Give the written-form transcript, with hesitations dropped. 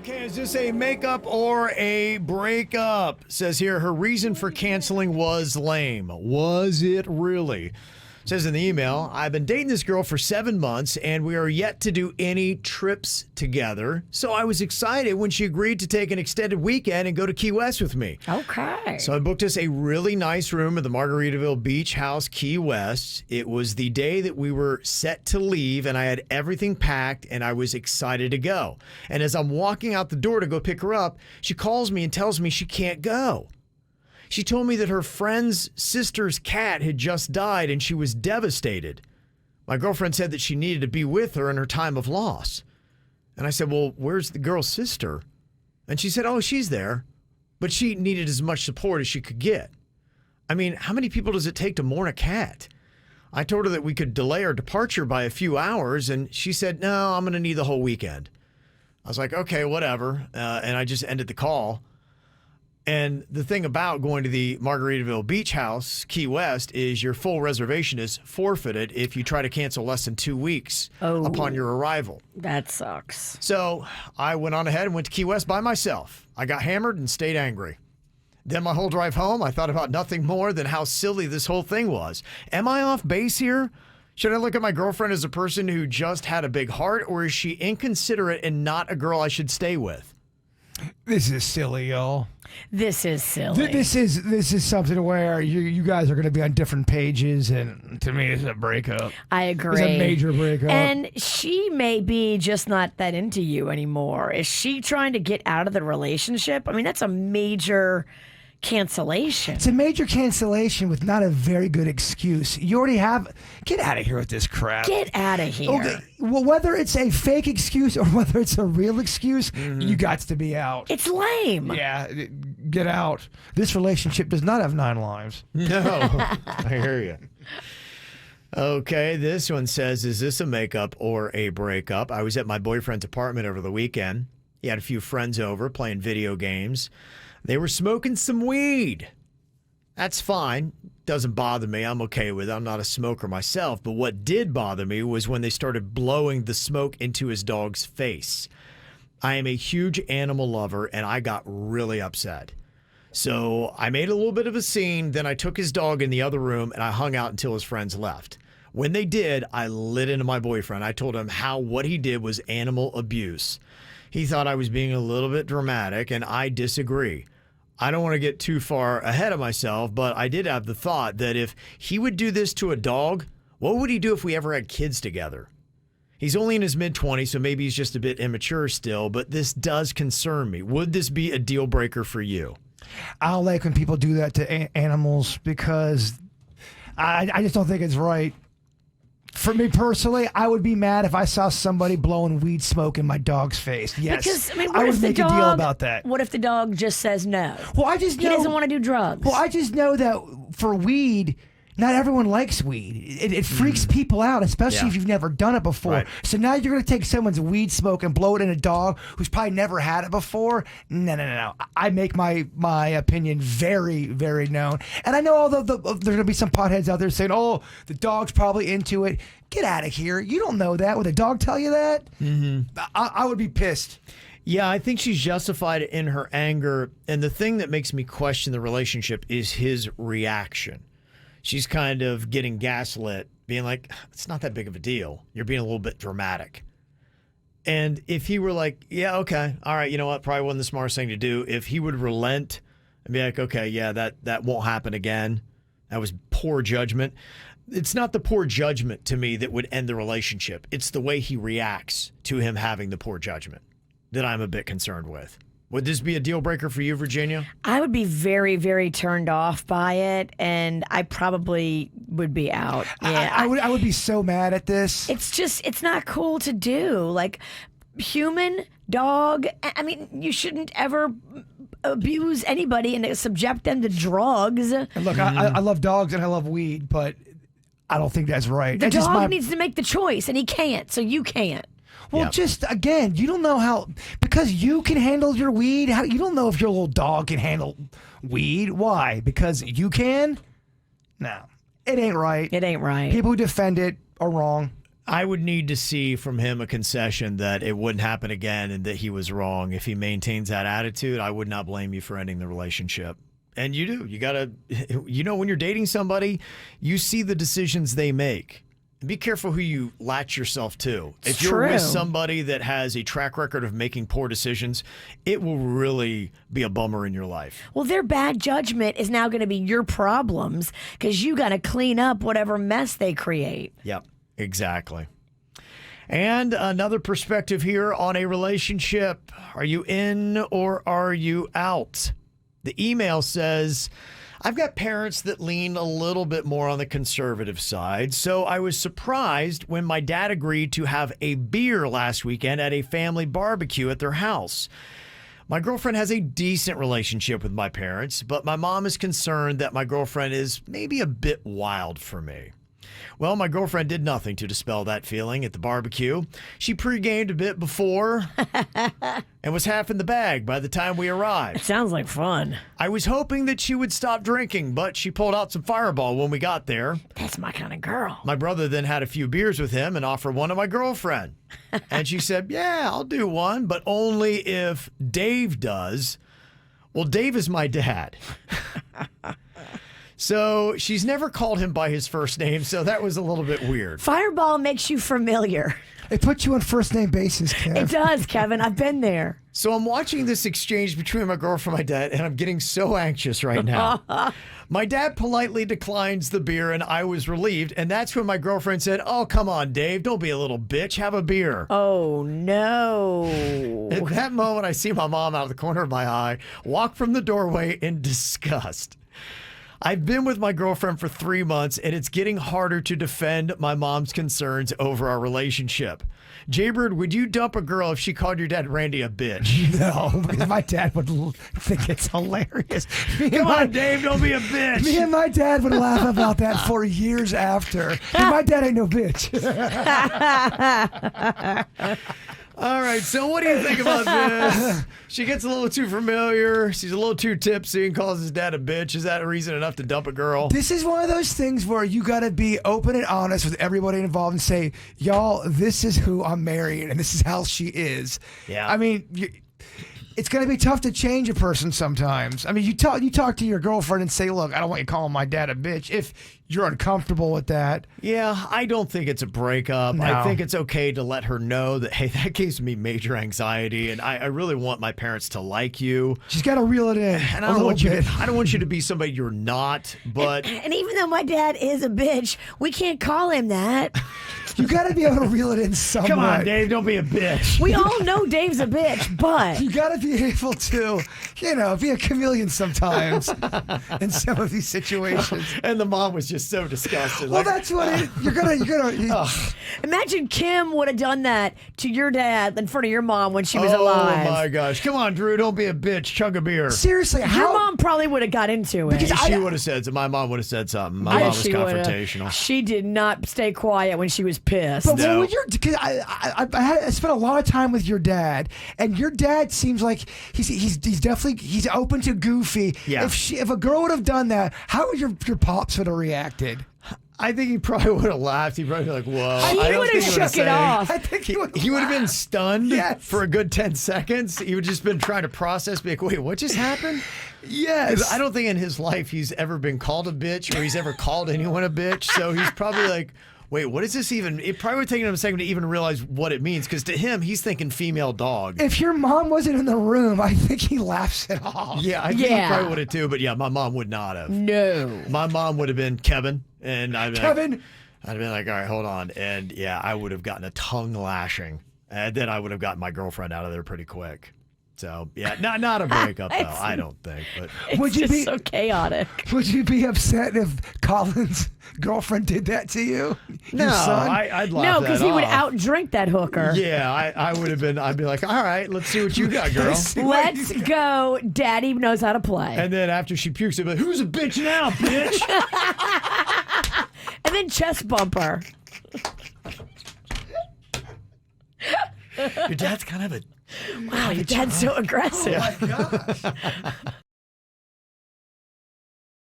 Okay, is this a makeup or a breakup? Says here, her reason for canceling was lame. Was it really? Says in the email, I've been dating this girl for 7 months and we are yet to do any trips together. So I was excited when she agreed to take an extended weekend and go to Key West with me. Okay. So I booked us a really nice room at the Margaritaville Beach House, Key West. It was the day that we were set to leave and I had everything packed and I was excited to go. And as I'm walking out the door to go pick her up, she calls me and tells me she can't go. She told me that her friend's sister's cat had just died and she was devastated. My girlfriend said that she needed to be with her in her time of loss. And I said, well, where's the girl's sister? And she said, oh, she's there. But she needed as much support as she could get. I mean, how many people does it take to mourn a cat? I told her that we could delay our departure by a few hours, and she said, no, I'm going to need the whole weekend. I was like, okay, whatever. And I just ended the call. And the thing about going to the Margaritaville Beach House, Key West, is your full reservation is forfeited if you try to cancel less than 2 weeks upon your arrival. That sucks. So I went on ahead and went to Key West by myself. I got hammered and stayed angry. Then my whole drive home, I thought about nothing more than how silly this whole thing was. Am I off base here? Should I look at my girlfriend as a person who just had a big heart, or is she inconsiderate and not a girl I should stay with? This is silly, y'all. This is silly. This is something where you guys are going to be on different pages, and to me, it's a breakup. I agree. It's a major breakup. And she may be just not that into you anymore. Is she trying to get out of the relationship? I mean, that's a major cancellation. It's a major cancellation with not a very good excuse. You already have. Get out of here with this crap. Get out of here. Okay. Well, whether it's a fake excuse or whether it's a real excuse, you got to be out. It's lame. Yeah, get out. This relationship does not have 9 lives. No, I hear you. Okay, this one says, is this a makeup or a breakup? I was at my boyfriend's apartment over the weekend. He had a few friends over playing video games. They were smoking some weed. That's fine. Doesn't bother me. I'm okay with it. I'm not a smoker myself. But what did bother me was when they started blowing the smoke into his dog's face. I am a huge animal lover, and I got really upset. So I made a little bit of a scene. Then I took his dog in the other room, and I hung out until his friends left. When they did, I lit into my boyfriend. I told him how what he did was animal abuse. He thought I was being a little bit dramatic, and I disagree. I don't want to get too far ahead of myself, but I did have the thought that if he would do this to a dog, what would he do if we ever had kids together? He's only in his mid-20s, so maybe he's just a bit immature still, but this does concern me. Would this be a deal breaker for you? I don't like when people do that to animals because I just don't think it's right. For me personally, I would be mad if I saw somebody blowing weed smoke in my dog's face. Yes, Because, I mean, I would make a deal about that. What if the dog just says no? Well, I just know He doesn't want to do drugs. Well, I just know that for weed, not everyone likes weed. It freaks people out, especially if you've never done it before. Right. So now you're going to take someone's weed smoke and blow it in a dog who's probably never had it before? No. I make my opinion very, very known. And I know although there's going to be some potheads out there saying, oh, the dog's probably into it. Get out of here. You don't know that. Would a dog tell you that? Mm-hmm. I would be pissed. Yeah, I think she's justified in her anger. And the thing that makes me question the relationship is his reaction. She's kind of getting gaslit, being like, it's not that big of a deal. You're being a little bit dramatic. And if he were like, yeah, okay, all right, you know what, probably wasn't the smartest thing to do. If he would relent and be like, okay, yeah, that won't happen again. That was poor judgment. It's not the poor judgment to me that would end the relationship. It's the way he reacts to him having the poor judgment that I'm a bit concerned with. Would this be a deal breaker for you, Virginia? I would be very, very turned off by it, and I probably would be out. Yeah, I would be so mad at this. It's not cool to do. Like, human, dog, I mean, you shouldn't ever abuse anybody and subject them to drugs. And look, I love dogs and I love weed, but I don't think that's right. The dog needs to make the choice, and he can't, so you can't. Well, just, again, you don't know how, because you can handle your weed, you don't know if your little dog can handle weed. Why? Because you can? No. It ain't right. It ain't right. People who defend it are wrong. I would need to see from him a concession that it wouldn't happen again and that he was wrong. If he maintains that attitude, I would not blame you for ending the relationship. And you do. You got to, when you're dating somebody, you see the decisions they make. And be careful who you latch yourself to. If you're with somebody that has a track record of making poor decisions, it will really be a bummer in your life. Well, their bad judgment is now going to be your problems because you got to clean up whatever mess they create. Yep, exactly. And another perspective here on a relationship. Are you in or are you out? The email says, I've got parents that lean a little bit more on the conservative side, so I was surprised when my dad agreed to have a beer last weekend at a family barbecue at their house. My girlfriend has a decent relationship with my parents, but my mom is concerned that my girlfriend is maybe a bit wild for me. Well, my girlfriend did nothing to dispel that feeling at the barbecue. She pre-gamed a bit before and was half in the bag by the time we arrived. Sounds like fun. I was hoping that she would stop drinking, but she pulled out some Fireball when we got there. That's my kind of girl. My brother then had a few beers with him and offered one to my girlfriend. And she said, yeah, I'll do one, but only if Dave does. Well, Dave is my dad. So she's never called him by his first name, so that was a little bit weird. Fireball makes you familiar. It puts you on first name basis, Kev. It does, Kevin. I've been there. So I'm watching this exchange between my girlfriend and my dad, and I'm getting so anxious right now. My dad politely declines the beer, and I was relieved. And that's when my girlfriend said, oh, come on, Dave. Don't be a little bitch. Have a beer. Oh, no. At that moment, I see my mom out of the corner of my eye walk from the doorway in disgust. I've been with my girlfriend for 3 months, and it's getting harder to defend my mom's concerns over our relationship. Jaybird, would you dump a girl if she called your dad Randy a bitch? No, because my dad would think it's hilarious. Come on, Dave, don't be a bitch. Me and my dad would laugh about that for years after. And my dad ain't no bitch. All right, so what do you think about this? She gets a little too familiar. She's a little too tipsy and calls his dad a bitch. Is that a reason enough to dump a girl? This is one of those things where you got to be open and honest with everybody involved and say, y'all, this is who I'm marrying and this is how she is. Yeah. I mean, it's going to be tough to change a person sometimes. I mean, you talk to your girlfriend and say, look, I don't want you calling my dad a bitch if you're uncomfortable with that. Yeah, I don't think it's a breakup. No. I think it's okay to let her know that, hey, that gives me major anxiety, and I really want my parents to like you. She's got to reel it in. And I don't want you to be somebody you're not, but... And even though my dad is a bitch, we can't call him that. You got to be able to reel it in somewhat. Come on, Dave, don't be a bitch. We all know Dave's a bitch, but... You got to be able to, be a chameleon sometimes in some of these situations. And the mom was just so disgusted. Well, that's what you're gonna. Imagine Kim would have done that to your dad in front of your mom when she was alive. Oh my gosh! Come on, Drew, don't be a bitch. Chug a beer. Seriously, Your mom probably would have got into it. She would have said something. My mom would have said something. My mom was confrontational. She did not stay quiet when she was pissed. But when because I spent a lot of time with your dad, and your dad seems like he's definitely open to goofy. Yeah. If a girl would have done that, how would your pops would have reacted? I think he probably would have laughed. He'd probably be like, whoa. He would have shook it off. I think He would have been stunned Yes. for a good 10 seconds. He would just been trying to process, be like, wait, what just happened? Yes. I don't think in his life he's ever been called a bitch or he's ever called anyone a bitch. So he's probably like, wait, what is this even? It probably would take him a second to even realize what it means, because to him, he's thinking female dog. If your mom wasn't in the room, I think he laughs it off. Yeah, I think he probably would have too, but yeah, my mom would not have. No. My mom would have been Kevin, and I'd been Kevin. I'd been like, all right, hold on. And yeah, I would have gotten a tongue lashing. And then I would have gotten my girlfriend out of there pretty quick. So yeah, not a breakup though, I don't think. But Would you be so chaotic? Would you be upset if Colin's girlfriend did that to you? no, Your son? I'd laugh No, that because he would off. outdrink that hooker. Yeah, I would have been. I'd be like, all right, let's see what you got, girl. Let's go. Daddy knows how to play. And then after she pukes, I'd be like, who's a bitch now, bitch? And then chest bumper. Your dad's kind of a... Wow, your dad's so aggressive. Oh my gosh.